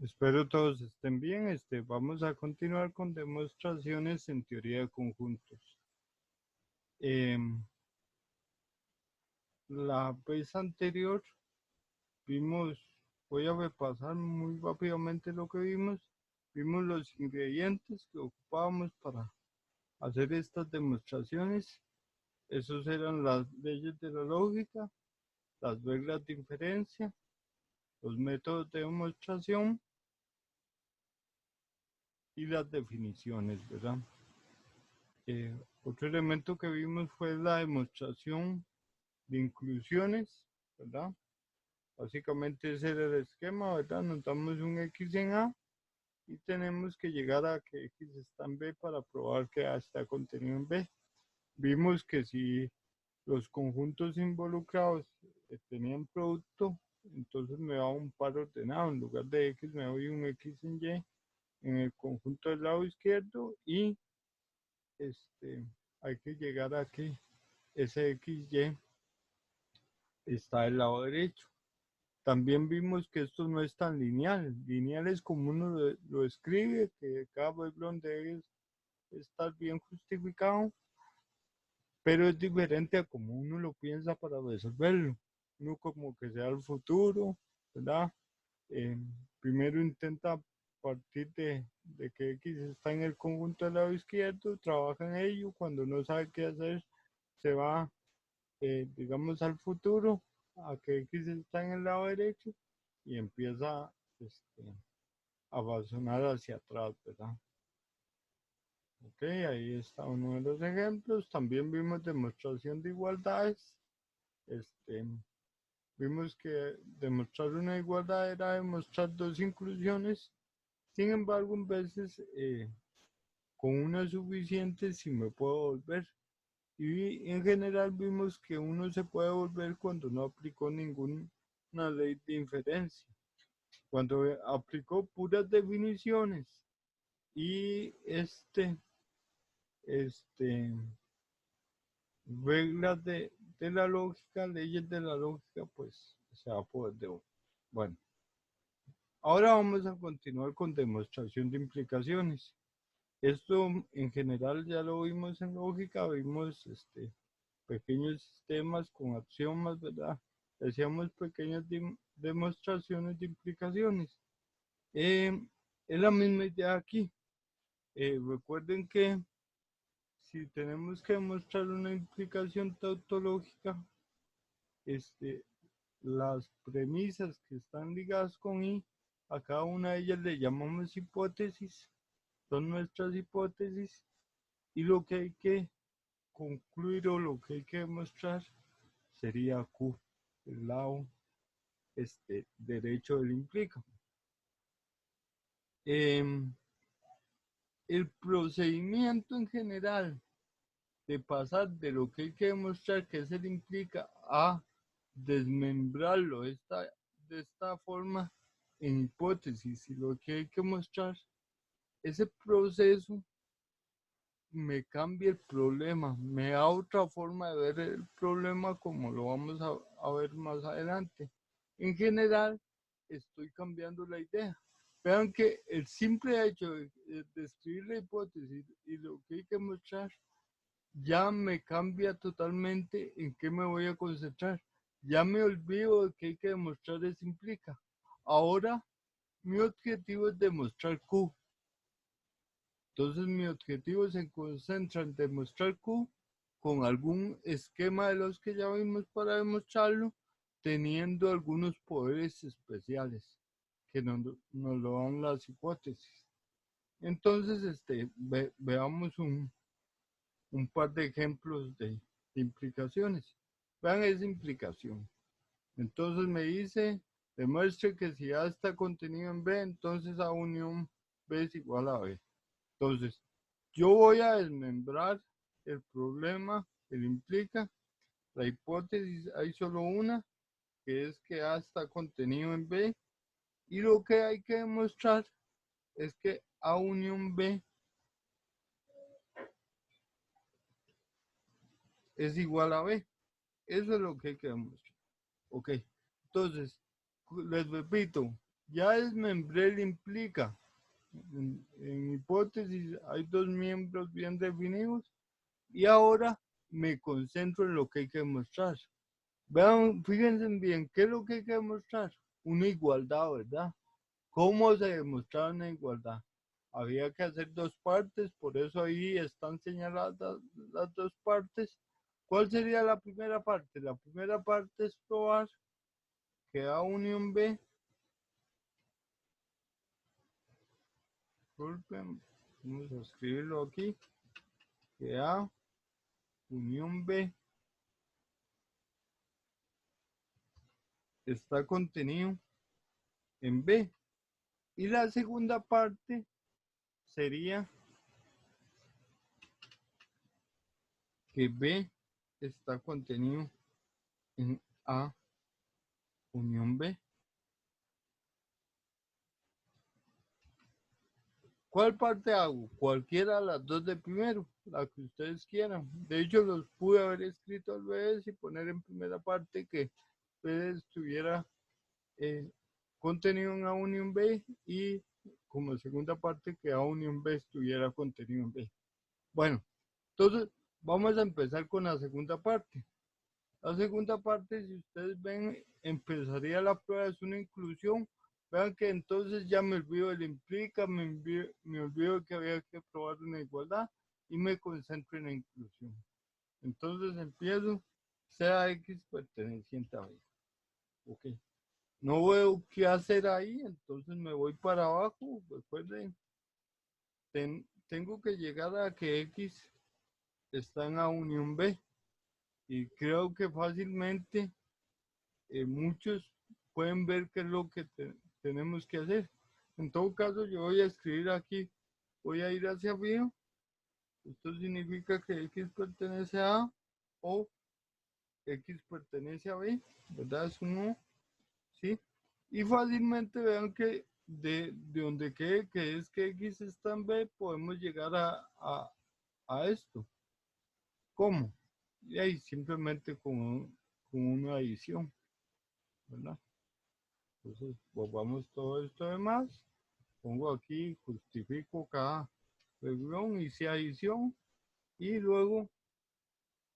Espero todos estén bien. Vamos a continuar con demostraciones en teoría de conjuntos. La vez anterior vimos, voy a repasar muy rápidamente lo que vimos. Vimos los ingredientes que ocupábamos para hacer estas demostraciones. Esos eran las leyes de la lógica, las reglas de inferencia, los métodos de demostración y las definiciones, ¿verdad? Otro elemento que vimos fue la demostración de inclusiones, ¿verdad? Básicamente ese era el esquema, ¿verdad? Nos damos un X en A y tenemos que llegar a que X está en B para probar que A está contenido en B. Vimos que si los conjuntos involucrados tenían producto, entonces me da un par ordenado. En lugar de X me doy un X en Y en el conjunto del lado izquierdo y hay que llegar a que ese XY está del lado derecho. También vimos que esto no es tan lineal. Lineal es como uno lo escribe, que cada renglón debe estar bien justificado, pero es diferente a como uno lo piensa para resolverlo. Uno como que sea el futuro, ¿verdad? Eh, Primero intenta partir de que X está en el conjunto del lado izquierdo, trabaja en ello, cuando no sabe qué hacer, se va, digamos, al futuro, a que X está en el lado derecho y empieza a razonar hacia atrás, ¿verdad? Ok, ahí está uno de los ejemplos. También vimos demostración de igualdades. Este, Vimos que demostrar una igualdad era demostrar dos inclusiones. Sin embargo, en veces con una suficiente sí me puedo volver. Y en general vimos que uno se puede volver cuando no aplicó ninguna ley de inferencia. Cuando aplicó puras definiciones y este, reglas de la lógica, leyes de la lógica, pues se va a poder de uno. Bueno, ahora vamos a continuar con demostración de implicaciones. Esto en general ya lo vimos en lógica, vimos pequeños sistemas con axiomas, ¿verdad? Hacíamos pequeñas demostraciones de implicaciones. Es la misma idea aquí. Recuerden que si tenemos que demostrar una implicación tautológica, este, las premisas que están ligadas con I, a cada una de ellas le llamamos hipótesis, son nuestras hipótesis, y lo que hay que concluir o lo que hay que demostrar sería Q, el lado derecho del implica. El procedimiento en general de pasar de lo que hay que demostrar que es el implica a desmembrarlo de esta forma en hipótesis, y lo que hay que mostrar, ese proceso me cambia el problema, me da otra forma de ver el problema, como lo vamos a ver más adelante. En general, estoy cambiando la idea. Vean que el simple hecho de escribir la hipótesis y lo que hay que mostrar ya me cambia totalmente en qué me voy a concentrar. Ya me olvido de que hay que demostrar eso implica. Ahora mi objetivo es demostrar Q. Entonces mi objetivo se concentra en demostrar Q con algún esquema de los que ya vimos para demostrarlo, teniendo algunos poderes especiales que nos lo dan las hipótesis. Entonces, veamos un par de ejemplos de implicaciones. Vean esa implicación. Entonces me dice, demuestre que si A está contenido en B, entonces A unión B es igual a B. Entonces, yo voy a desmembrar el problema que le implica. La hipótesis hay solo una, que es que A está contenido en B. Y lo que hay que demostrar es que A unión B es igual a B. Eso es lo que hay que demostrar. Ok, entonces, les repito, Ya desmembré el implica. En hipótesis hay dos miembros bien definidos y ahora me concentro en lo que hay que demostrar. Vean, fíjense bien, ¿qué es lo que hay que demostrar? Una igualdad, ¿verdad? ¿Cómo se demostraba una igualdad? Había que hacer dos partes, por eso ahí están señaladas las dos partes. ¿Cuál sería la primera parte? La primera parte es probar que A unión B, disculpen, vamos a escribirlo aquí, que A unión B está contenido en B. Y la segunda parte sería que B está contenido en A unión B. ¿Cuál parte hago? Cualquiera de las dos de primero, la que ustedes quieran. De hecho, los pude haber escrito al revés y poner en primera parte que B estuviera contenido en A unión B y como segunda parte que A unión B estuviera contenido en B. Bueno, entonces vamos a empezar con la segunda parte. La segunda parte, si ustedes ven, empezaría la prueba, es una inclusión. Vean que entonces ya me olvido del implica, me olvido que había que probar una igualdad y me concentro en la inclusión. Entonces empiezo, sea X perteneciente a B. Ok. No veo qué hacer ahí, entonces me voy para abajo. Recuerden, tengo que llegar a que X está en A unión B. Y creo que fácilmente muchos pueden ver qué es lo que tenemos que hacer. En todo caso, yo voy a escribir aquí, voy a ir hacia arriba. Esto significa que X pertenece a A o X pertenece a B, ¿verdad? Es un O, ¿sí? Y fácilmente vean que de donde quede que es que X está en B, podemos llegar a esto. ¿Cómo? Y ahí simplemente con una adición, ¿verdad? Entonces, volvamos todo esto de más. Pongo aquí, justifico cada región, hice adición y luego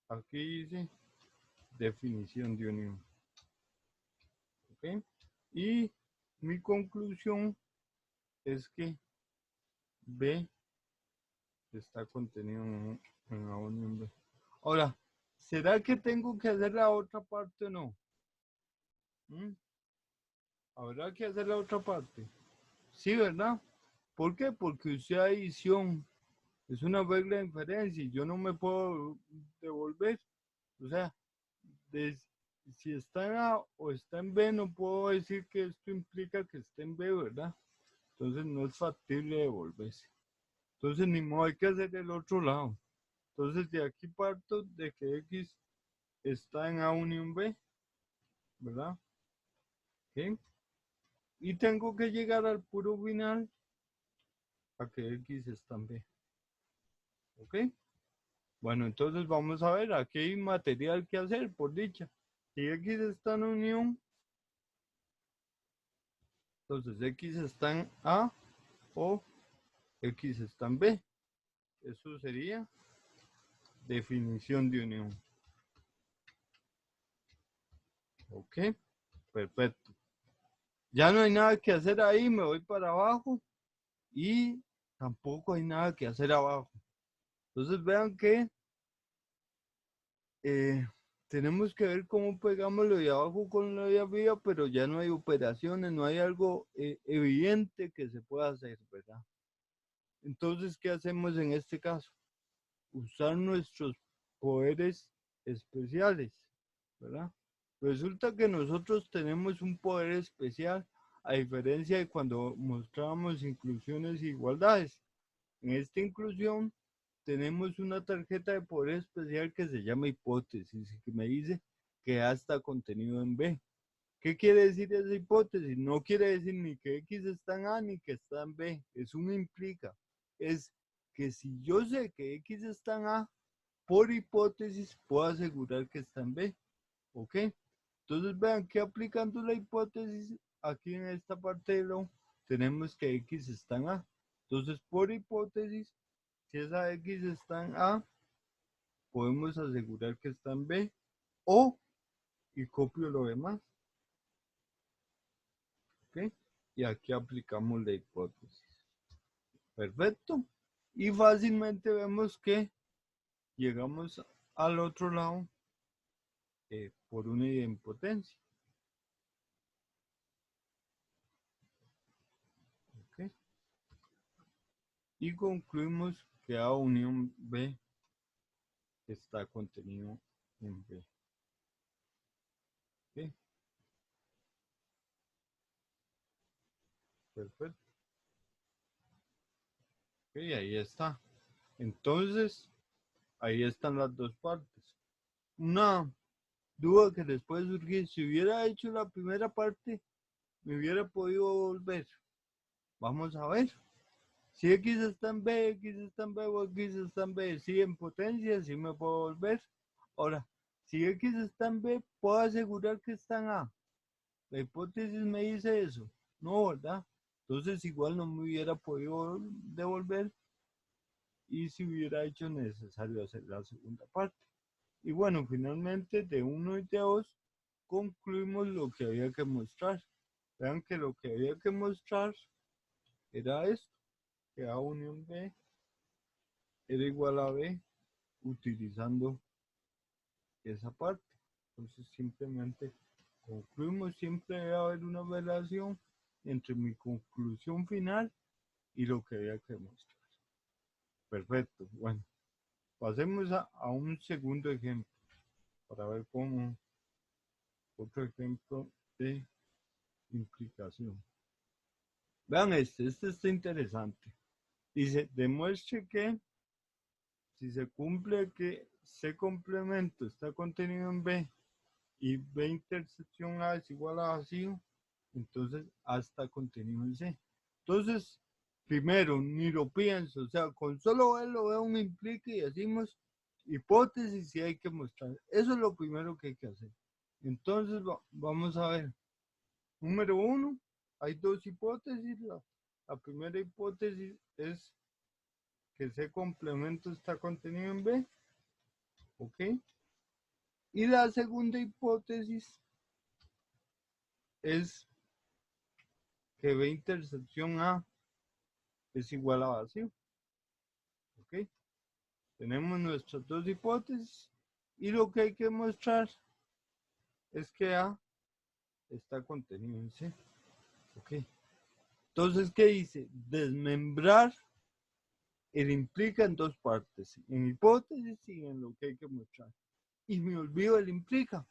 aquí dice definición de unión. ¿Ok? Y mi conclusión es que B está contenido en la unión B. Ahora, ¿será que tengo que hacer la otra parte o no? ¿Mm? ¿Habrá que hacer la otra parte? Sí, ¿verdad? ¿Por qué? Porque usé adición. Es una regla de inferencia y yo no me puedo devolver. O sea, si está en A o está en B, no puedo decir que esto implica que esté en B, ¿verdad? Entonces no es factible devolverse. Entonces ni modo, hay que hacer el otro lado. Entonces de aquí parto de que X está en A unión B, ¿verdad? ¿Ok? Y tengo que llegar al puro final a que X está en B. ¿Ok? Bueno, entonces vamos a ver, aquí hay material que hacer, por dicha. Si X está en unión, entonces X está en A o X está en B. Eso sería definición de unión. Ok, perfecto. Ya no hay nada que hacer ahí, me voy para abajo y tampoco hay nada que hacer abajo. Entonces vean que tenemos que ver cómo pegamos lo de abajo con lo de arriba, pero ya no hay operaciones, no hay algo evidente que se pueda hacer, ¿verdad? Entonces, ¿qué hacemos en este caso? Usar nuestros poderes especiales, ¿verdad? Resulta que nosotros tenemos un poder especial a diferencia de cuando mostrábamos inclusiones e igualdades. En esta inclusión tenemos una tarjeta de poder especial que se llama hipótesis y que me dice que A está contenido en B. ¿Qué quiere decir esa hipótesis? No quiere decir ni que X está en A ni que está en B. Es un implica. Es que si yo sé que X está en A, por hipótesis puedo asegurar que está en B. ¿Ok? Entonces vean que aplicando la hipótesis aquí en esta parte de lo tenemos que X está en A. Entonces, por hipótesis, si esa X está en A, podemos asegurar que está en B o y copio lo demás. ¿Ok? Y aquí aplicamos la hipótesis. Perfecto. Y fácilmente vemos que llegamos al otro lado por una idempotencia. ¿Ok? Y concluimos que A unión B está contenido en B. ¿Ok? Perfecto. Ok, ahí está. Entonces, ahí están las dos partes. Una duda que les puede surgir, si hubiera hecho la primera parte, me hubiera podido volver. Vamos a ver. Si X está en B, X está en B o X está en B, sí en potencia, sí me puedo volver. Ahora, si X está en B, puedo asegurar que está en A. La hipótesis me dice eso. No, ¿verdad? Entonces igual no me hubiera podido devolver y si hubiera hecho necesario hacer la segunda parte. Y bueno, finalmente de 1 y de 2 concluimos lo que había que mostrar. Vean que lo que había que mostrar era esto, que A unión B era igual a B utilizando esa parte. Entonces simplemente concluimos, siempre debe haber una relación entre mi conclusión final y lo que había que mostrar. Perfecto. Bueno, pasemos a un segundo ejemplo para ver cómo otro ejemplo de implicación. Vean este está interesante. Dice, demuestre que si se cumple que C complemento está contenido en B y B intersección A es igual a vacío, entonces A está contenido en C. Entonces, primero, ni lo pienso, o sea, con solo verlo veo un implica y decimos hipótesis y hay que mostrar. Eso es lo primero que hay que hacer. Entonces, vamos a ver. Número 1, hay dos hipótesis. La primera hipótesis es que C complemento está contenido en B. ¿Ok? Y la segunda hipótesis es que B intersección A es igual a vacío. ¿Ok? Tenemos nuestras dos hipótesis y lo que hay que mostrar es que A está contenido en C. ¿Ok? Entonces, ¿qué dice? Desmembrar el implica en dos partes, en hipótesis y en lo que hay que mostrar. Y me olvido el implica.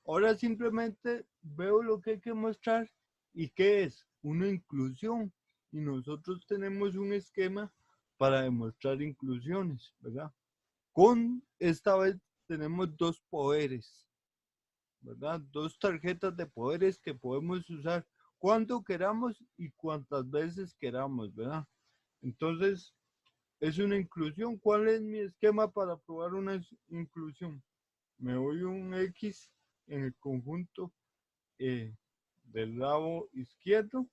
Ahora simplemente veo lo que hay que mostrar y qué es una inclusión. Y nosotros tenemos un esquema para demostrar inclusiones, ¿verdad? Con esta vez tenemos dos poderes, ¿verdad? Dos tarjetas de poderes que podemos usar cuando queramos y cuantas veces queramos, ¿verdad? Entonces, es una inclusión. ¿Cuál es mi esquema para probar una inclusión? Me doy un X en el conjunto del lado izquierdo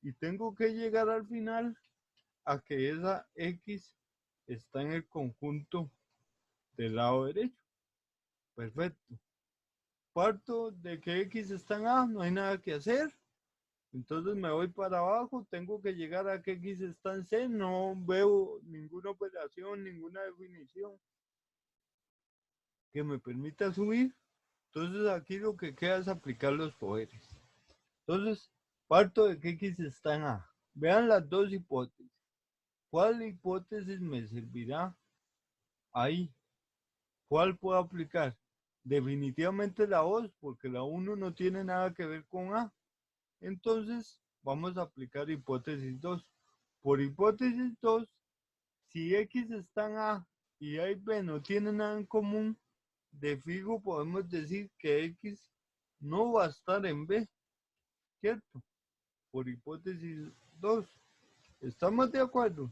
y tengo que llegar al final a que esa X está en el conjunto del lado derecho. Perfecto. Parto de que X está en A, no hay nada que hacer. Entonces me voy para abajo, tengo que llegar a que X está en C, no veo ninguna operación, ninguna definición que me permita subir. Entonces aquí lo que queda es aplicar los poderes. Entonces, parto de que X está en A. Vean las dos hipótesis. ¿Cuál hipótesis me servirá ahí? ¿Cuál puedo aplicar? Definitivamente la 2, porque la 1 no tiene nada que ver con A. Entonces, vamos a aplicar hipótesis 2. Por hipótesis 2, si X está en A y A y B no tienen nada en común, de fijo podemos decir que X no va a estar en B, ¿cierto? Por hipótesis 2. ¿Estamos de acuerdo?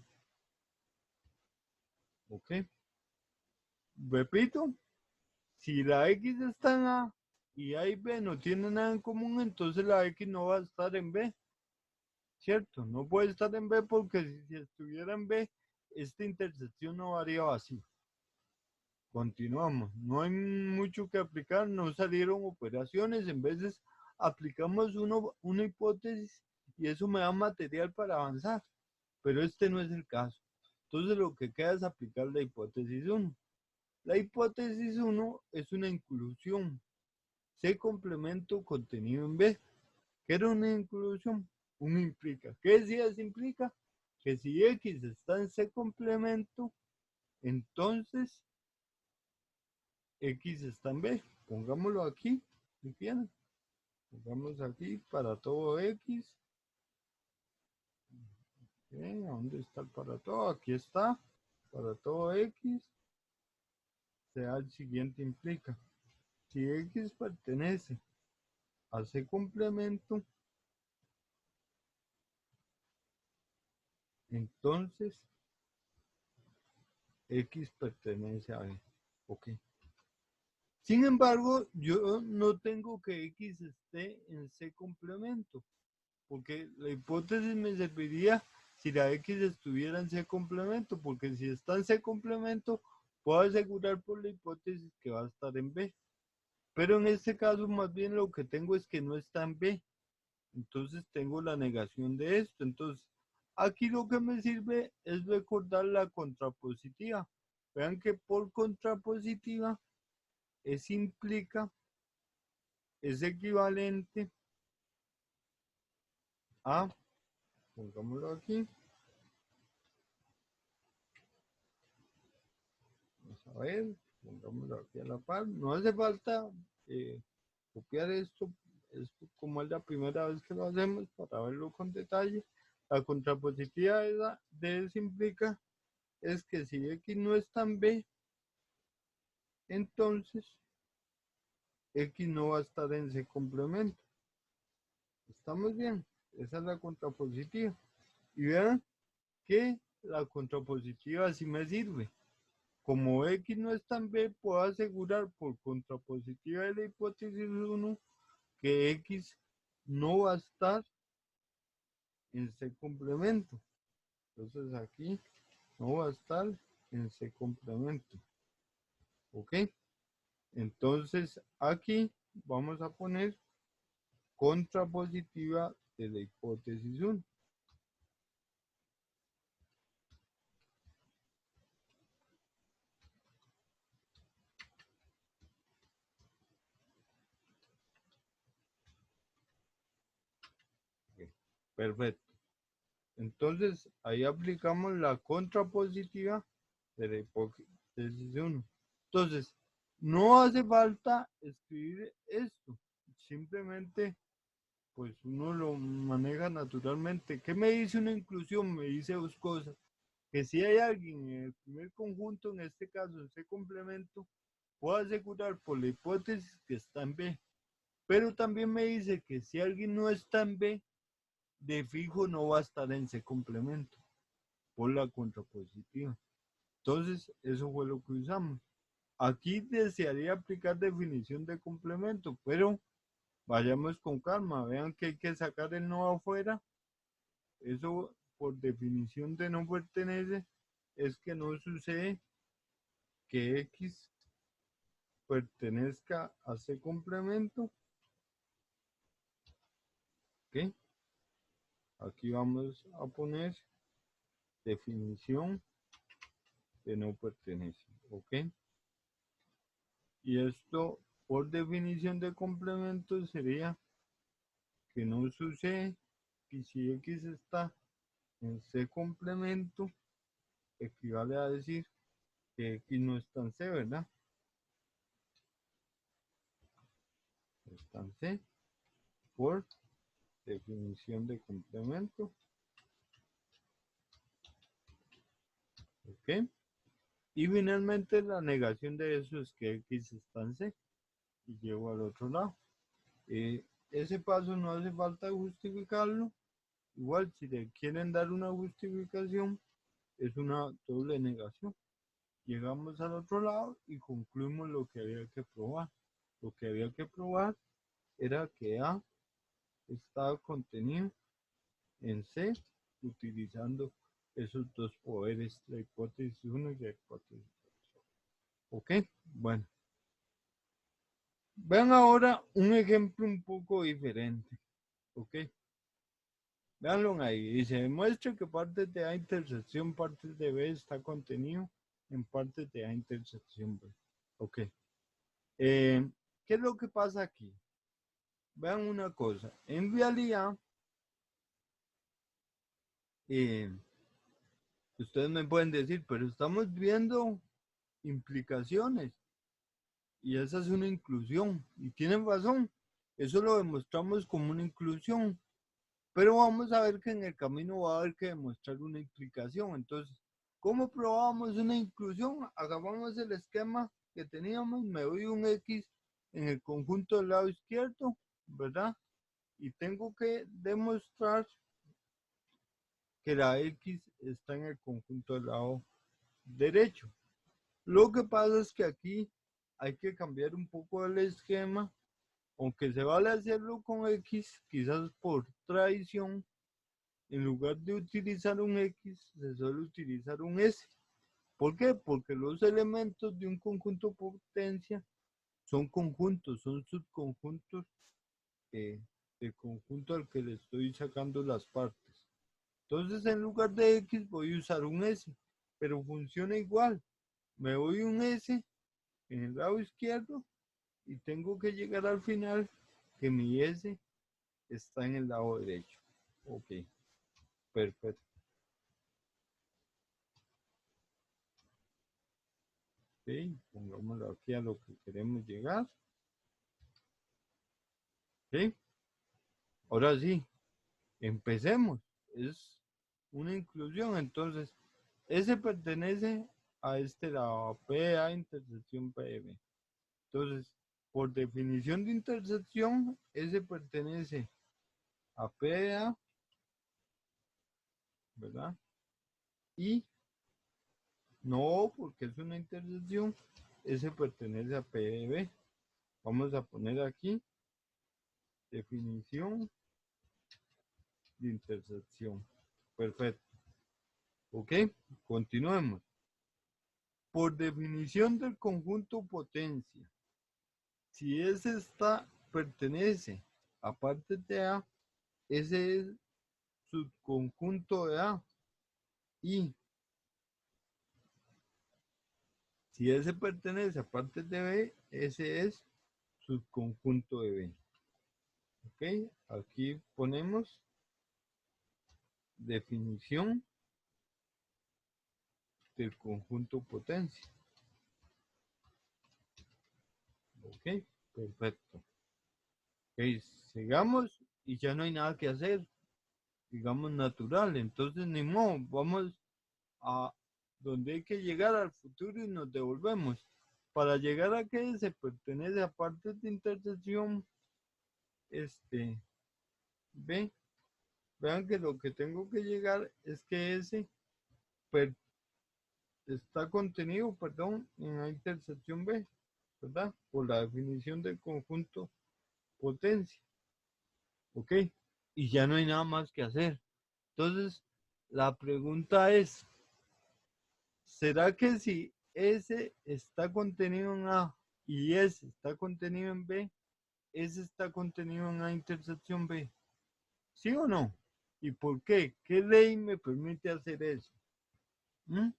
Ok. Repito, si la X está en A y A y B no tienen nada en común, entonces la X no va a estar en B, ¿cierto? No puede estar en B porque si estuviera en B, esta intersección no haría vacío. Continuamos, no hay mucho que aplicar, no salieron operaciones, en veces aplicamos una hipótesis y eso me da material para avanzar, pero este no es el caso. Entonces lo que queda es aplicar la hipótesis 1. La hipótesis 1 es una inclusión, C complemento contenido en B. ¿Qué era una inclusión? Un implica. ¿Qué decía eso implica? Que si X está en C complemento, entonces X está en B. Pongámoslo aquí. ¿Entienden? Pongamos aquí para todo X. ¿Dónde está el para todo? Aquí está. Para todo X. Sea el siguiente implica. Si X pertenece a C complemento, entonces X pertenece a B. Ok. Sin embargo, yo no tengo que X esté en C complemento, porque la hipótesis me serviría si la X estuviera en C complemento, porque si está en C complemento, puedo asegurar por la hipótesis que va a estar en B. Pero en este caso, más bien lo que tengo es que no está en B. Entonces tengo la negación de esto. Entonces, aquí lo que me sirve es recordar la contrapositiva. Vean que por contrapositiva es implica, es equivalente a, pongámoslo aquí, vamos a ver, pongámoslo aquí a la par. No hace falta copiar esto, es como es la primera vez que lo hacemos para verlo con detalle. La contrapositiva de eso implica es que si X no está en B, entonces X no va a estar en C complemento. ¿Estamos bien? Esa es la contrapositiva. Y vean que la contrapositiva sí me sirve. Como X no está en B, puedo asegurar por contrapositiva de la hipótesis 1 que X no va a estar en C complemento. Entonces aquí no va a estar en C complemento. ¿Ok? Entonces aquí vamos a poner contrapositiva de la hipótesis 1. Okay. Perfecto. Entonces ahí aplicamos la contrapositiva de la hipótesis 1. Entonces, no hace falta escribir esto. Simplemente, pues uno lo maneja naturalmente. ¿Qué me dice una inclusión? Me dice dos cosas. Que si hay alguien en el primer conjunto, en este caso en C complemento, puedo asegurar por la hipótesis que está en B. Pero también me dice que si alguien no está en B, de fijo no va a estar en C complemento por la contrapositiva. Entonces, eso fue lo que usamos. Aquí desearía aplicar definición de complemento, pero vayamos con calma. Vean que hay que sacar el no afuera. Eso por definición de no pertenece es que no sucede que X pertenezca a C complemento. ¿Ok? Aquí vamos a poner definición de no pertenece. ¿Ok? Y esto por definición de complemento sería que no sucede que si X está en C complemento, equivale a decir que X no está en C, ¿verdad? Está en C por definición de complemento. ¿Ok? Y finalmente la negación de eso es que X está en C. Y llego al otro lado. Ese paso no hace falta justificarlo. Igual, si le quieren dar una justificación, es una doble negación. Llegamos al otro lado y concluimos lo que había que probar. Lo que había que probar era que A estaba contenido en C utilizando esos dos poderes, la hipótesis 1 y la hipótesis 2. ¿Ok? Bueno. Vean ahora un ejemplo un poco diferente. ¿Ok? Veanlo ahí. Dice, demuestra que partes de A intersección partes de B está contenido en partes de A intersección B. ¿Ok? ¿Qué es lo que pasa aquí? Vean una cosa. En realidad, ustedes me pueden decir, pero estamos viendo implicaciones y esa es una inclusión. Y tienen razón. Eso lo demostramos como una inclusión. Pero vamos a ver que en el camino va a haber que demostrar una implicación. Entonces, ¿cómo probamos una inclusión? Hagamos el esquema que teníamos. Me doy un X en el conjunto del lado izquierdo, ¿verdad? Y tengo que demostrar que la X está en el conjunto del lado derecho. Lo que pasa es que aquí hay que cambiar un poco el esquema. Aunque se vale hacerlo con X, quizás por tradición, en lugar de utilizar un X, se suele utilizar un S. ¿Por qué? Porque los elementos de un conjunto potencia son conjuntos, son subconjuntos del conjunto al que le estoy sacando las partes. Entonces, en lugar de X voy a usar un S, pero funciona igual. Me doy un S en el lado izquierdo y tengo que llegar al final que mi S está en el lado derecho. Ok, perfecto. Ok, pongámoslo aquí a lo que queremos llegar. Ok, ahora sí, empecemos. Es una inclusión, entonces, S pertenece a este lado, PA intersección PB. Entonces, por definición de intersección, S pertenece a PA, ¿verdad? Y no, porque es una intersección, S pertenece a PB. Vamos a poner aquí definición de intersección. Perfecto. Ok, continuemos. Por definición del conjunto potencia, si ese pertenece a partes de A, ese es subconjunto de A. Y si ese pertenece a partes de B, ese es subconjunto de B. Ok, aquí ponemos definición del conjunto potencia. Ok, perfecto. Ok, sigamos y ya no hay nada que hacer, digamos natural. Entonces, ni modo, vamos a donde hay que llegar al futuro y nos devolvemos. Para llegar a que se pertenece a partes de intersección, ve, vean que lo que tengo que llegar es que ese está contenido, perdón, en la intersección B, ¿verdad? Por la definición del conjunto potencia, ¿ok? Y ya no hay nada más que hacer. Entonces, la pregunta es, ¿será que si S está contenido en A y S está contenido en B, S está contenido en A intersección B? ¿Sí o no? ¿Y por qué? ¿Qué ley me permite hacer eso? ¿Mm?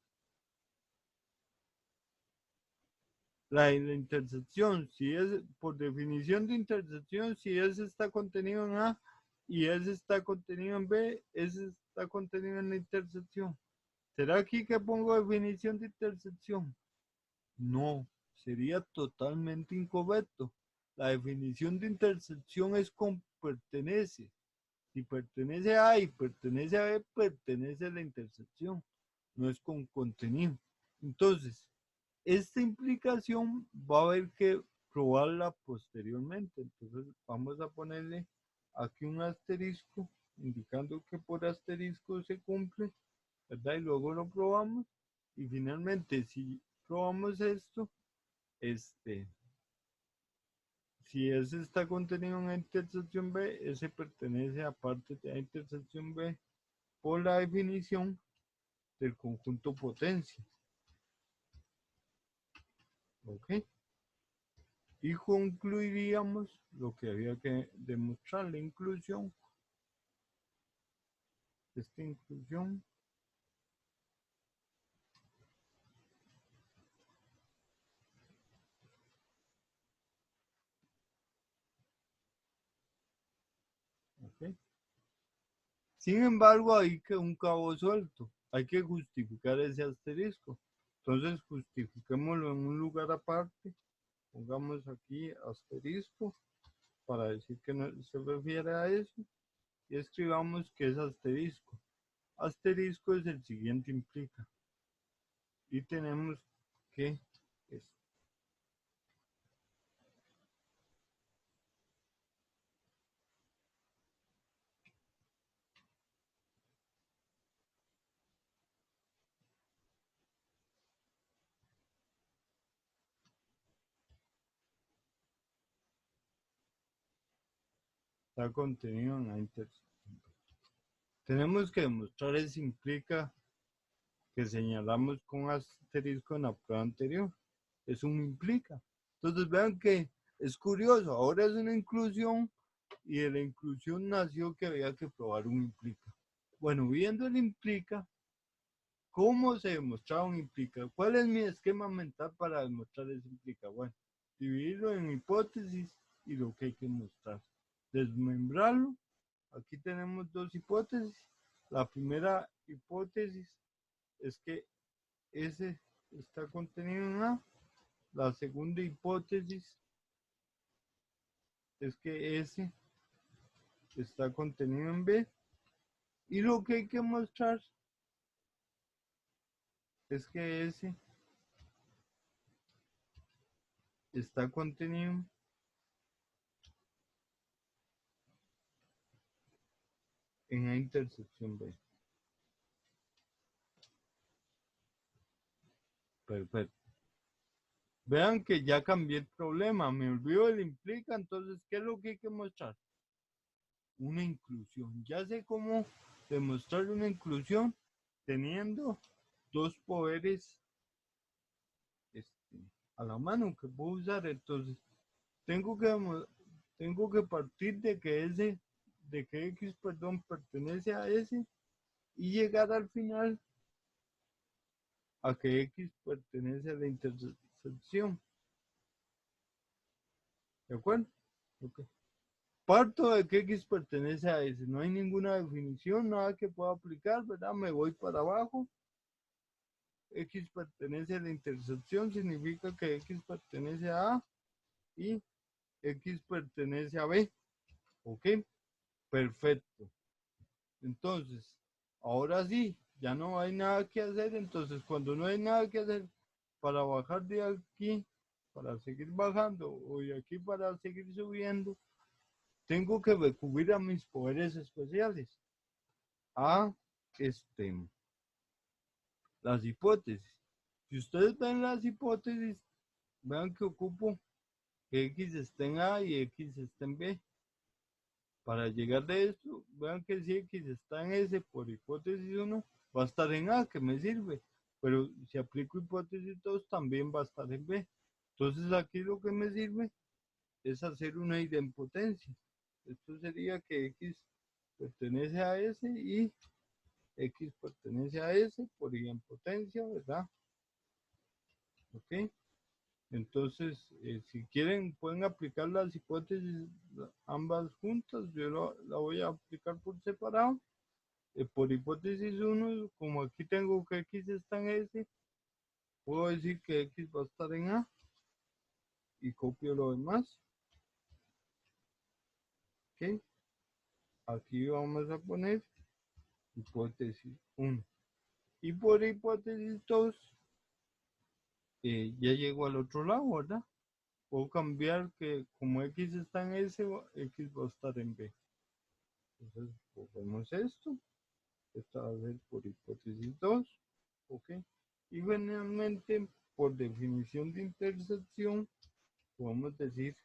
La intersección, si es por definición de intersección, si S está contenido en A y S está contenido en B, S está contenido en la intersección. ¿Será aquí que pongo definición de intersección? No, sería totalmente incorrecto. La definición de intersección es con pertenece. Si pertenece a A y pertenece a B, pertenece a la intersección. No es con contenido. Entonces, esta implicación va a haber que probarla posteriormente. Entonces, vamos a ponerle aquí un asterisco, indicando que por asterisco se cumple, ¿verdad? Y luego lo probamos. Y finalmente, si probamos esto, este, si S está contenido en la intersección B, S pertenece a parte de la intersección B por la definición del conjunto potencia. ¿Ok? Y concluiríamos lo que había que demostrar, la inclusión. Esta inclusión ¿ok? Sin embargo, hay que un cabo suelto. Hay que justificar ese asterisco. Entonces, justifiquémoslo en un lugar aparte. Pongamos aquí asterisco para decir que no se refiere a eso. Y escribamos que es asterisco. Asterisco es el siguiente implica. Y tenemos que está contenido en la intersección. Tenemos que demostrar eso implica que señalamos con asterisco en la prueba anterior. Es un implica. Entonces vean que es curioso, ahora es una inclusión y de la inclusión nació que había que probar un implica. Bueno, viendo el implica, ¿cómo se demostraba un implica? ¿Cuál es mi esquema mental para demostrar ese implica? Bueno, dividirlo en hipótesis y lo que hay que mostrar. Desmembrarlo. Aquí tenemos dos hipótesis. La primera hipótesis es que S está contenido en A. La segunda hipótesis es que S está contenido en B. Y lo que hay que mostrar es que S está contenido en la intersección B. Perfecto. Vean que ya cambié el problema. Me olvido del implica. Entonces, ¿qué es lo que hay que mostrar? Una inclusión. Ya sé cómo demostrar una inclusión teniendo dos poderes a la mano que puedo usar. Entonces, tengo que partir de que X, perdón, pertenece a S y llegar al final a que X pertenece a la intersección. ¿De acuerdo? Okay. Parto de que X pertenece a S. No hay ninguna definición, nada que pueda aplicar, ¿verdad? Me voy para abajo. X pertenece a la intersección, significa que X pertenece a A y X pertenece a B. ¿Ok? Perfecto. Entonces, ahora sí, ya no hay nada que hacer. Entonces, cuando no hay nada que hacer para bajar de aquí, para seguir bajando, o de aquí para seguir subiendo, tengo que recurrir a mis poderes especiales. A las hipótesis. Si ustedes ven las hipótesis, vean que ocupo que X esté en A y X esté en B. Para llegar de esto, vean que si X está en S por hipótesis 1, va a estar en A, que me sirve. Pero si aplico hipótesis 2, también va a estar en B. Entonces aquí lo que me sirve es hacer una idempotencia. Esto sería que X pertenece a S y X pertenece a S por idempotencia, ¿verdad? ¿Ok? Entonces, si quieren, pueden aplicar las hipótesis ambas juntas. Yo la voy a aplicar por separado. Por hipótesis 1, como aquí tengo que X está en S, puedo decir que X va a estar en A y copio lo demás. ¿Ok? Aquí vamos a poner hipótesis 1. Y por hipótesis 2, ya llego al otro lado, ¿verdad? Puedo cambiar que como X está en S, X va a estar en B. Entonces, cogemos esto. Esta va a ser por hipótesis 2. ¿Ok? Y finalmente, por definición de intersección, podemos decir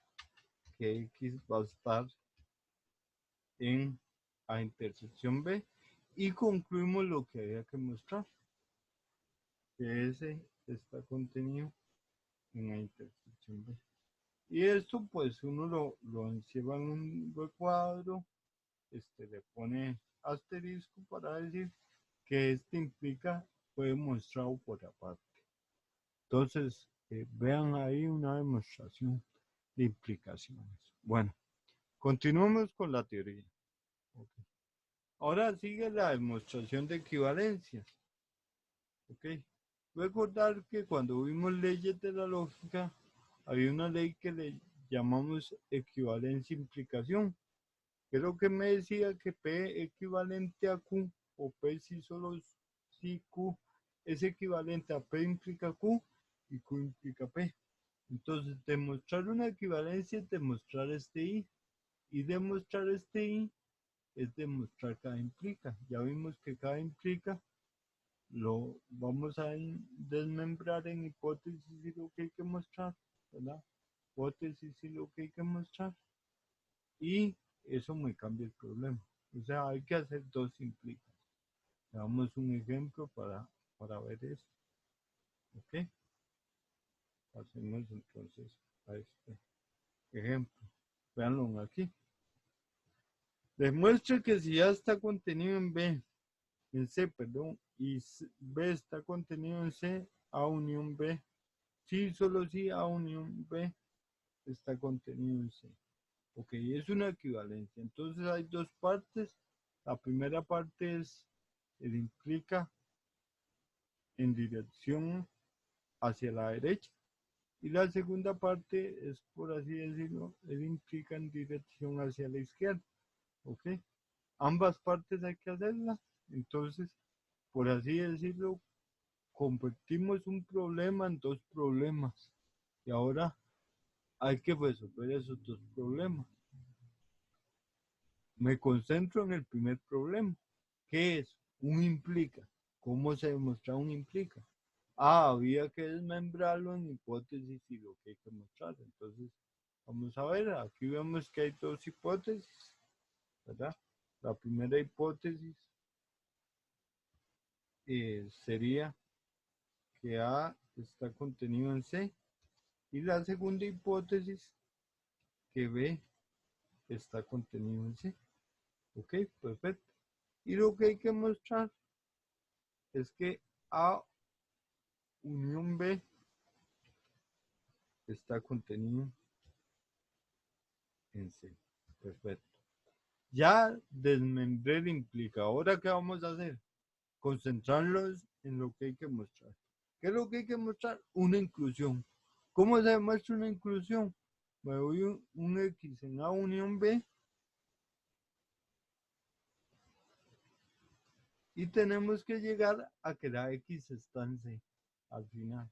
que X va a estar en A intersección B y concluimos lo que había que mostrar, que S está contenido en A intersección B. Y esto pues uno lo encierra en un recuadro, le pone asterisco para decir que implica, fue demostrado por aparte. Entonces, vean ahí una demostración de implicaciones. Bueno, continuamos con la teoría. Okay. Ahora sigue la demostración de equivalencias. Okay. Recordar que cuando vimos leyes de la lógica, había una ley que le llamamos equivalencia-implicación. Creo que me decía que P equivalente a Q, o P si solo si Q es equivalente a P implica Q y Q implica P. Entonces, demostrar una equivalencia es demostrar este I, y demostrar este I es demostrar cada implica. Ya vimos que cada implica lo vamos a desmembrar en hipótesis y lo que hay que mostrar, ¿verdad? Hipótesis y lo que hay que mostrar. Y eso me cambia el problema. O sea, hay que hacer dos implicas. Damos un ejemplo para ver esto. ¿Ok? Hacemos entonces a este ejemplo. Veanlo aquí. Demuestre que si A está contenido en B, en C, perdón, y B está contenido en C, A unión B. Sí, solo si A unión B está contenido en C. Ok, es una equivalencia. Entonces hay dos partes. La primera parte es el implica en dirección hacia la derecha. Y la segunda parte es, por así decirlo, el implica en dirección hacia la izquierda. Ok, ambas partes hay que hacerlas. Entonces, por así decirlo, convertimos un problema en dos problemas. Y ahora hay que resolver esos dos problemas. Me concentro en el primer problema. ¿Qué es? Un implica. ¿Cómo se demuestra un implica? Había que desmembrarlo en hipótesis y lo que hay que mostrar. Entonces, vamos a ver, aquí vemos que hay dos hipótesis, ¿verdad? La primera hipótesis sería que A está contenido en C, y la segunda hipótesis que B está contenido en C. Ok, perfecto. Y lo que hay que mostrar es que A unión B está contenido en C. Perfecto. Ya desmembré el implica. Ahora, ¿qué vamos a hacer? Concentrarnos en lo que hay que mostrar. ¿Qué es lo que hay que mostrar? Una inclusión. ¿Cómo se demuestra una inclusión? Me doy un X en A unión B y tenemos que llegar a que la X está en C al final.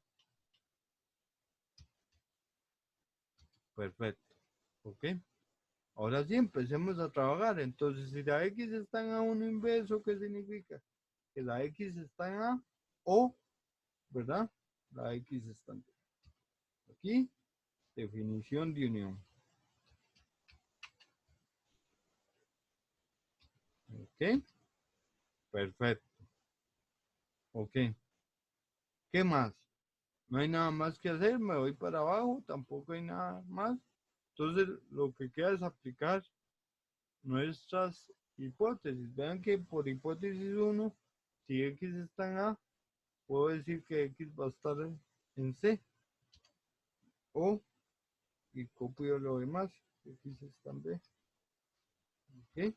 Perfecto. ¿Ok? Ahora sí, empecemos a trabajar. Entonces, si la X está en A1 inverso, ¿qué significa? Que la X está en A o, ¿verdad? La X está en B. Aquí, definición de unión. ¿Ok? Perfecto. ¿Ok? ¿Qué más? No hay nada más que hacer, me voy para abajo, tampoco hay nada más. Entonces, lo que queda es aplicar nuestras hipótesis. Vean que por hipótesis 1, si X está en A, puedo decir que X va a estar en C. O, y copio lo demás, X está en B. ¿Ok?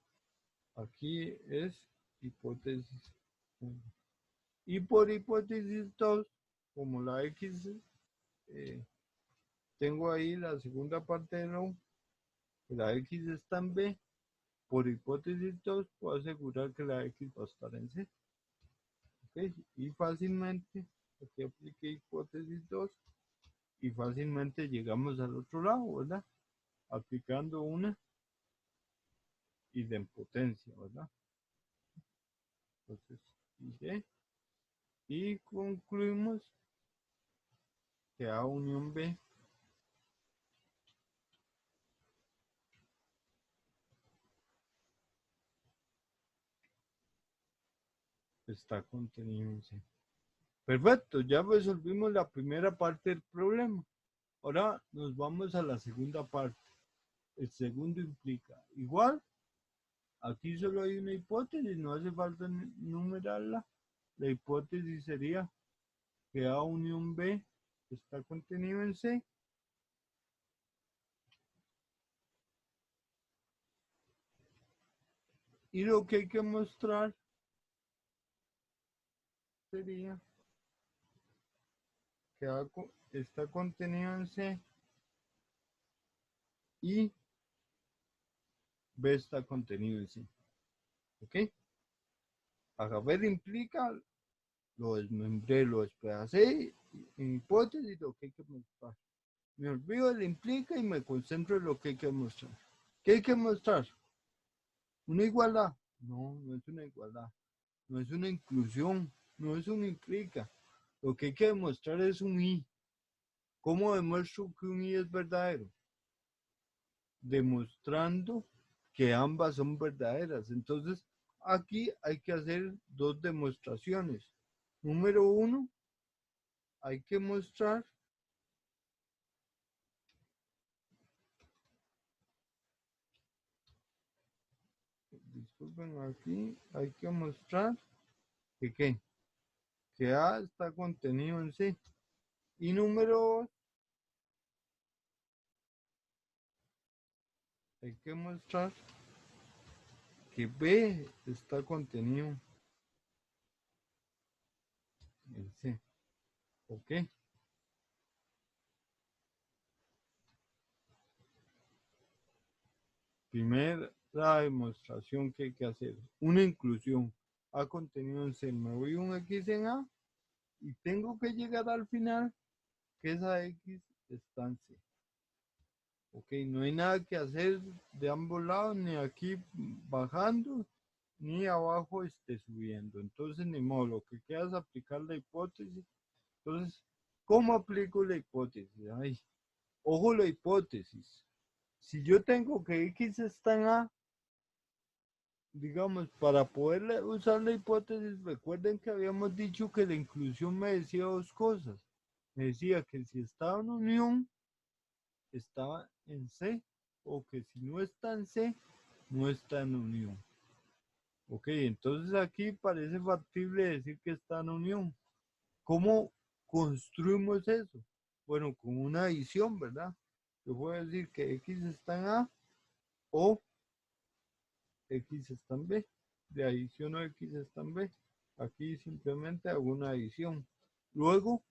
Aquí es hipótesis 1. Y por hipótesis 2, como la X, tengo ahí la segunda parte de lo, la X está en B, por hipótesis 2 puedo asegurar que la X va a estar en C. ¿Okay? Y fácilmente, aquí apliqué hipótesis 2 y fácilmente llegamos al otro lado, ¿verdad? Aplicando una idempotencia, ¿verdad? Entonces, y concluimos que A unión B está contenido en C. Perfecto, ya resolvimos la primera parte del problema. Ahora nos vamos a la segunda parte. El segundo implica igual. Aquí solo hay una hipótesis, no hace falta numerarla. La hipótesis sería que A unión B está contenido en C. Y lo que hay que mostrar sería que A está contenido en C y B está contenido en C. ¿Ok? A ver implica, lo desmembré, lo despedacé, en hipótesis lo que hay que mostrar. Me olvido del implica y me concentro en lo que hay que mostrar. ¿Qué hay que mostrar? ¿Una igualdad? No, no es una igualdad. No es una inclusión. No es un implica. Lo que hay que demostrar es un I. ¿Cómo demuestro que un I es verdadero? Demostrando que ambas son verdaderas. Entonces, aquí hay que hacer dos demostraciones. Número uno, hay que mostrar disculpen, aquí hay que mostrar que ¿qué? Que A está contenido en C. Y número dos, hay que mostrar que B está contenido en C. ¿Ok? Primera demostración que hay que hacer. Una inclusión. A contenido en C. Me voy un X en A y tengo que llegar al final que esa X está en C. Ok, no hay nada que hacer de ambos lados, ni aquí bajando, ni abajo subiendo. Entonces, ni modo, lo que queda es aplicar la hipótesis. Entonces, ¿cómo aplico la hipótesis? Ay, ojo la hipótesis. Si yo tengo que X está en A, digamos, para poder usar la hipótesis, recuerden que habíamos dicho que la inclusión me decía dos cosas. Me decía que si estaba en unión, estaba en C, o que si no está en C, no está en unión. Ok, entonces aquí parece factible decir que está en unión. ¿Cómo construimos eso? Bueno, con una adición, ¿verdad? Yo puedo decir que X está en A o X está en B. De adición o X está en B. Aquí simplemente hago una adición. Luego,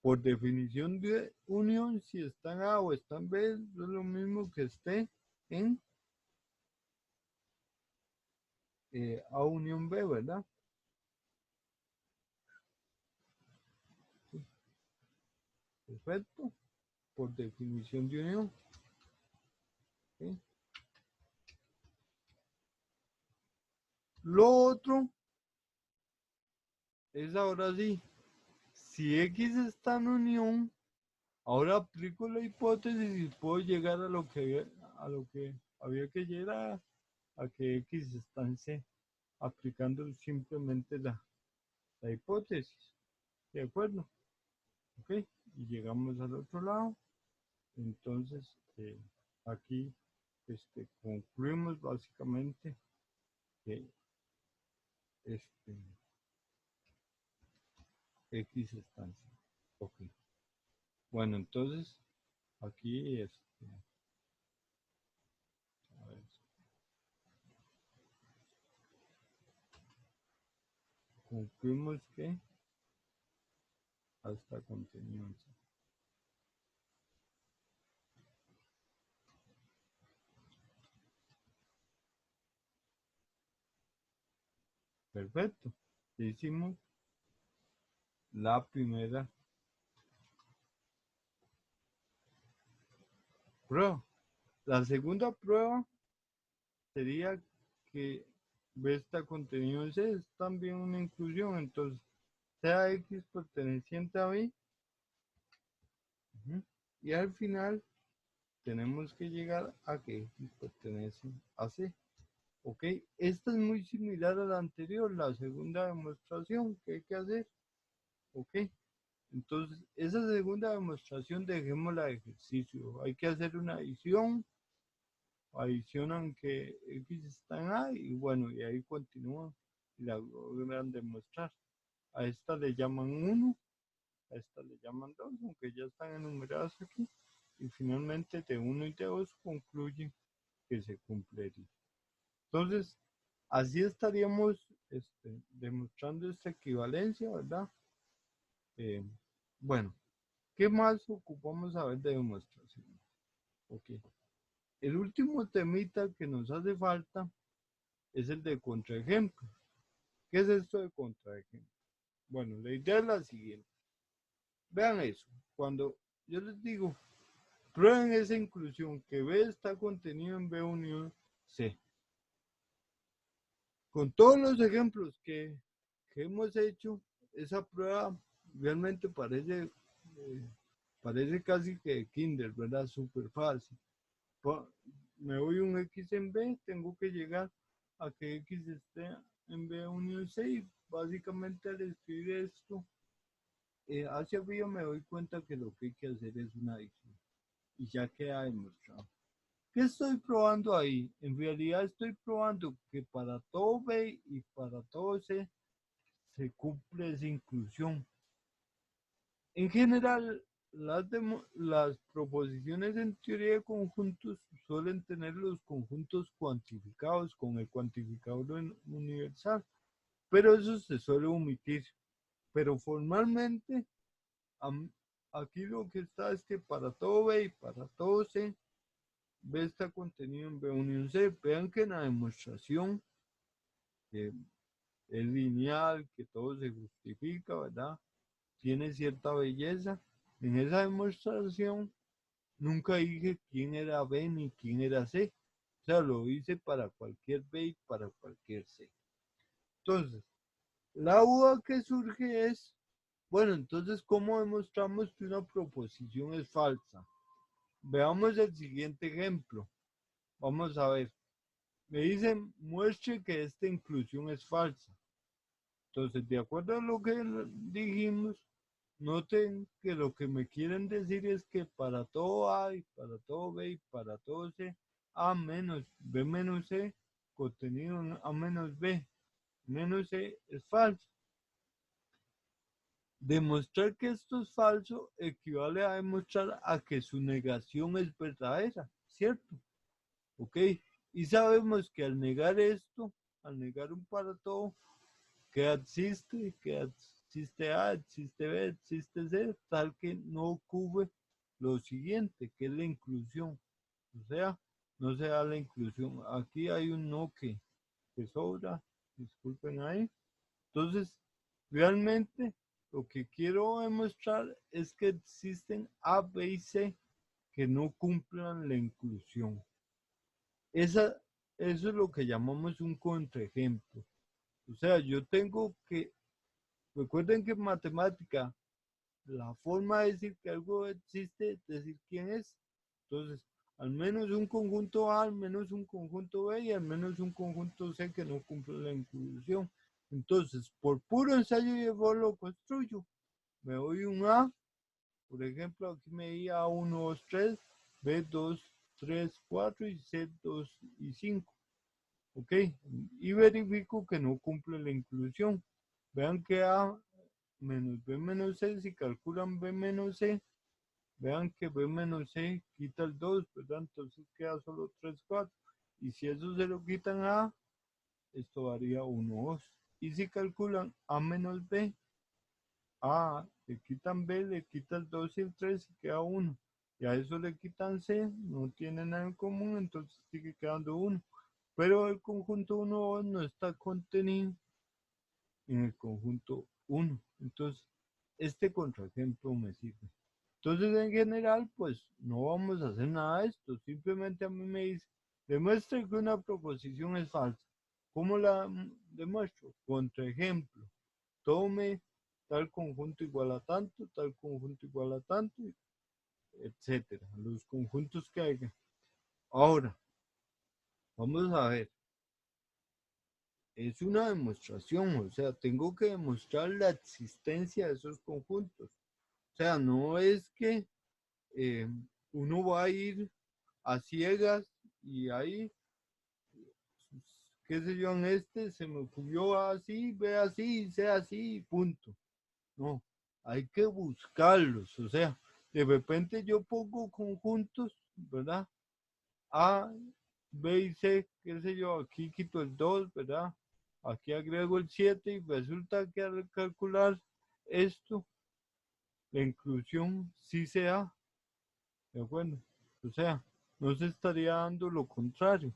por definición de unión, si está en A o está en B, es lo mismo que esté en A unión B, ¿verdad? Perfecto. Por definición de unión. ¿Sí? Lo otro es ahora sí, si X está en unión, ahora aplico la hipótesis y puedo llegar a lo que había que llegar a que X está en C, aplicando simplemente la hipótesis. ¿De acuerdo? ¿Ok? Y llegamos al otro lado. Entonces, aquí concluimos básicamente que este, X está en C. Ok. Bueno, entonces, aquí, a ver, concluimos que hasta contenido en C. Perfecto. Hicimos la primera prueba. La segunda prueba sería que B está contenido en C, es también una inclusión, entonces sea X perteneciente a B, y al final tenemos que llegar a que X pertenece a C. ¿Ok? Esta es muy similar a la anterior, la segunda demostración que hay que hacer. ¿Ok? Entonces, esa segunda demostración dejémosla de ejercicio. Hay que hacer una adición. Adicionan que X está en A y bueno, y ahí continúan y la logran demostrar. A esta le llaman 1, a esta le llaman 2, aunque ya están enumeradas aquí. Y finalmente de 1 y de 2 concluyen que se cumpliría. Entonces, así estaríamos demostrando esta equivalencia, ¿verdad? Bueno, ¿qué más ocupamos saber de demostración? Ok. El último temita que nos hace falta es el de contraejemplo. ¿Qué es esto de contraejemplo? Bueno, la idea es la siguiente. Vean eso. Cuando yo les digo, prueben esa inclusión que B está contenido en B unión C. Con todos los ejemplos que hemos hecho, esa prueba realmente parece casi que de kinder, ¿verdad? Súper fácil. Me doy un X en B, tengo que llegar a que X esté en B unión C y básicamente al escribir esto hacia arriba me doy cuenta que lo que hay que hacer es una adición y ya queda demostrado. ¿Qué estoy probando ahí? En realidad estoy probando que para todo B y para todo C se cumple esa inclusión. En general, las proposiciones en teoría de conjuntos suelen tener los conjuntos cuantificados con el cuantificador universal, pero eso se suele omitir. Pero formalmente, aquí lo que está es que para todo B y para todo C, B está contenido en B unión C. Vean que en la demostración que es lineal, que todo se justifica, ¿verdad? Tiene cierta belleza. En esa demostración nunca dije quién era B ni quién era C. O sea, lo hice para cualquier B y para cualquier C. Entonces, la duda que surge es, bueno, entonces, ¿cómo demostramos que una proposición es falsa? Veamos el siguiente ejemplo. Vamos a ver. Me dicen, muestre que esta inclusión es falsa. Entonces, de acuerdo a lo que dijimos, noten que lo que me quieren decir es que para todo A y para todo B y para todo C, A menos B menos C, contenido en A menos B menos C es falso. Demostrar que esto es falso equivale a demostrar a que su negación es verdadera, ¿cierto? ¿Ok? Y sabemos que al negar esto, al negar un para todo, que existe A, existe B, existe C, tal que no ocurre lo siguiente, que es la inclusión. O sea, no se da la inclusión. Aquí hay un no que sobra, disculpen ahí. Entonces, realmente lo que quiero demostrar es que existen A, B y C que no cumplan la inclusión. Eso es lo que llamamos un contraejemplo. O sea, yo tengo que, recuerden que en matemática, la forma de decir que algo existe es decir quién es. Entonces, al menos un conjunto A, al menos un conjunto B y al menos un conjunto C que no cumple la inclusión. Entonces, por puro ensayo y error lo construyo. Me doy un A, por ejemplo, aquí me di A1, 2, 3, B2, 3, 4 y C2 y 5. ¿Ok? Y verifico que no cumple la inclusión. Vean que A menos B menos C, si calculan B menos C, vean que B menos C quita el 2, ¿verdad? Entonces queda solo 3, 4. Y si eso se lo quitan a A, esto daría 1, 2. Y si calculan A menos B, A le quitan B, le quitan el 2 y el 3 y queda 1. Y a eso le quitan C, no tiene nada en común, entonces sigue quedando 1. Pero el conjunto 1 no está contenido en el conjunto 1. Entonces, este contraejemplo me sirve. Entonces, en general, pues no vamos a hacer nada de esto. Simplemente a mí me dice, demuestre que una proposición es falsa. ¿Cómo la demuestro? Contraejemplo. Tome tal conjunto igual a tanto, tal conjunto igual a tanto, etcétera. Los conjuntos que haya. Ahora, vamos a ver. es una demostración, o sea, tengo que demostrar la existencia de esos conjuntos. O sea, no es que eh, uno va a ir a ciegas y ahí, qué sé yo, en este se me ocurrió así, ve así, sea así, punto. No, hay que buscarlos, o sea, de repente yo pongo conjuntos, ¿verdad? A, B y C, qué sé yo, aquí quito el 2, ¿verdad? Aquí agrego el 7 y resulta que al calcular esto, la inclusión sí se da, ¿de acuerdo? O sea, no se estaría dando lo contrario.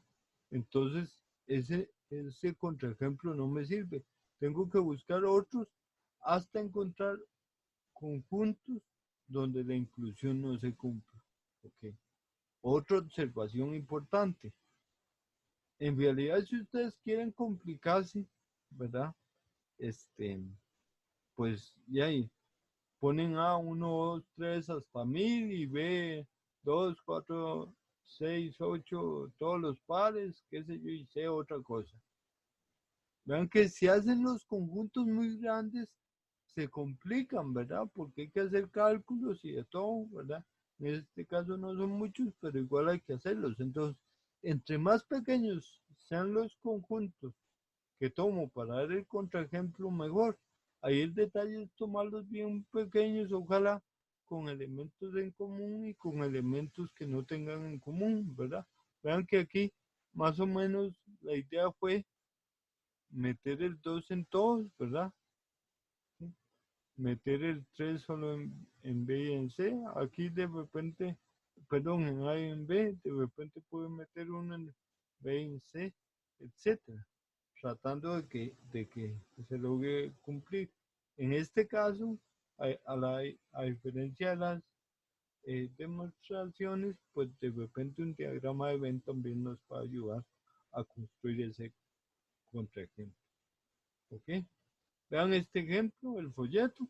Entonces, ese contraejemplo no me sirve. Tengo que buscar otros hasta encontrar conjuntos donde la inclusión no se cumple. Okay. Otra observación importante. En realidad, si ustedes quieren complicarse, ¿verdad? Pues ya ahí ponen A 1, 2, 3 hasta 1000 y B 2, 4, 6, 8, todos los pares, qué sé yo, y C otra cosa. Vean que si hacen los conjuntos muy grandes, se complican, ¿verdad? Porque hay que hacer cálculos y de todo, ¿verdad? En este caso no son muchos, pero igual hay que hacerlos. Entonces, entre más pequeños sean los conjuntos que tomo para dar el contraejemplo mejor. Ahí el detalle es tomarlos bien pequeños, ojalá con elementos en común y con elementos que no tengan en común, ¿verdad? Vean que aquí más o menos la idea fue meter el 2 en todos, ¿verdad? ¿Sí? Meter el 3 solo en B y en C. Aquí de repente, perdón, en A y en B, de repente puedo meter uno en B y en C, etcétera, tratando de que se logre cumplir. En este caso, a diferencia de las demostraciones, pues de repente un diagrama de Venn también nos va a ayudar a construir ese contraejemplo. ¿Ok? Vean este ejemplo, el folleto.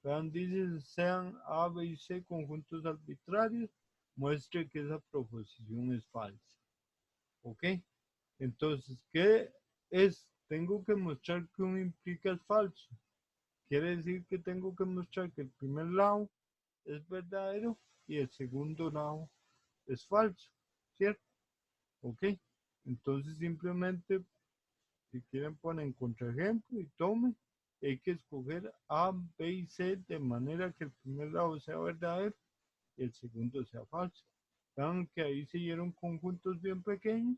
Vean, dice, sean A, B y C conjuntos arbitrarios, muestre que esa proposición es falsa. ¿Ok? Entonces, ¿qué es? Tengo que mostrar que uno implica es falso. Quiere decir que tengo que mostrar que el primer lado es verdadero y el segundo lado es falso, ¿cierto? ¿Ok? Entonces simplemente, si quieren poner contraejemplo y tomen, hay que escoger A, B y C de manera que el primer lado sea verdadero y el segundo sea falso. Vean que ahí se dieron conjuntos bien pequeños,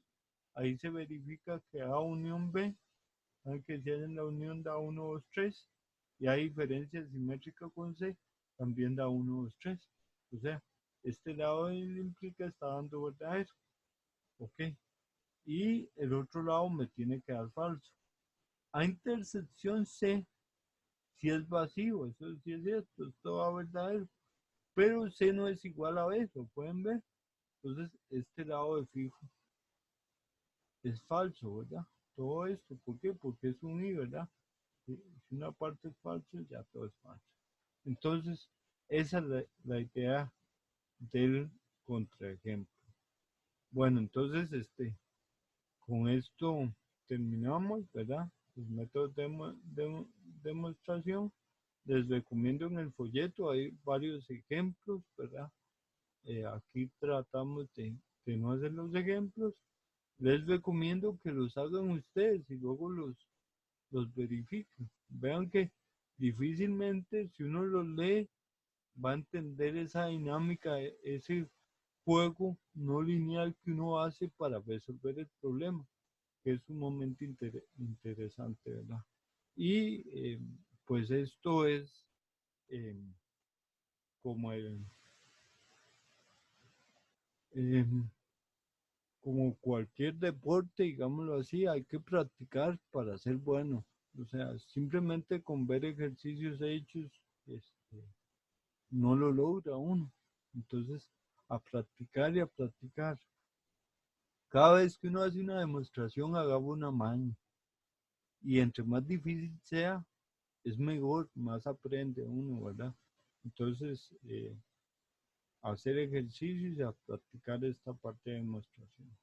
ahí se verifica que A unión B, que si hacen la unión da 1, 2, 3, y hay diferencia simétrica con C, también da 1, 2, 3. O sea, este lado implica está dando verdadero, ok, y el otro lado me tiene que dar falso. A intersección C, si es vacío, eso sí es cierto, esto va verdadero, pero C no es igual a B, lo pueden ver. Entonces, este lado de fijo es falso, ¿verdad? Todo esto, ¿por qué? Porque es un I, ¿verdad? Si una parte es falsa, ya todo es falso. Entonces, esa es la idea del contraejemplo. Bueno, entonces, con esto terminamos, ¿verdad? Los métodos de demostración. Les recomiendo en el folleto, hay varios ejemplos, ¿verdad? Aquí tratamos de no hacer los ejemplos. Les recomiendo que los hagan ustedes y luego los verifiquen. Vean que difícilmente si uno los lee va a entender esa dinámica, ese juego no lineal que uno hace para resolver el problema, que es sumamente interesante, ¿verdad? Y pues esto es eh, como eh, como cualquier deporte, digámoslo así, hay que practicar para ser bueno. O sea, simplemente con ver ejercicios hechos, no lo logra uno. Entonces, a practicar y a practicar. Cada vez que uno hace una demostración, haga una maña. Y entre más difícil sea, es mejor, más aprende uno, ¿verdad? Entonces, hacer ejercicios y a practicar esta parte de demostración.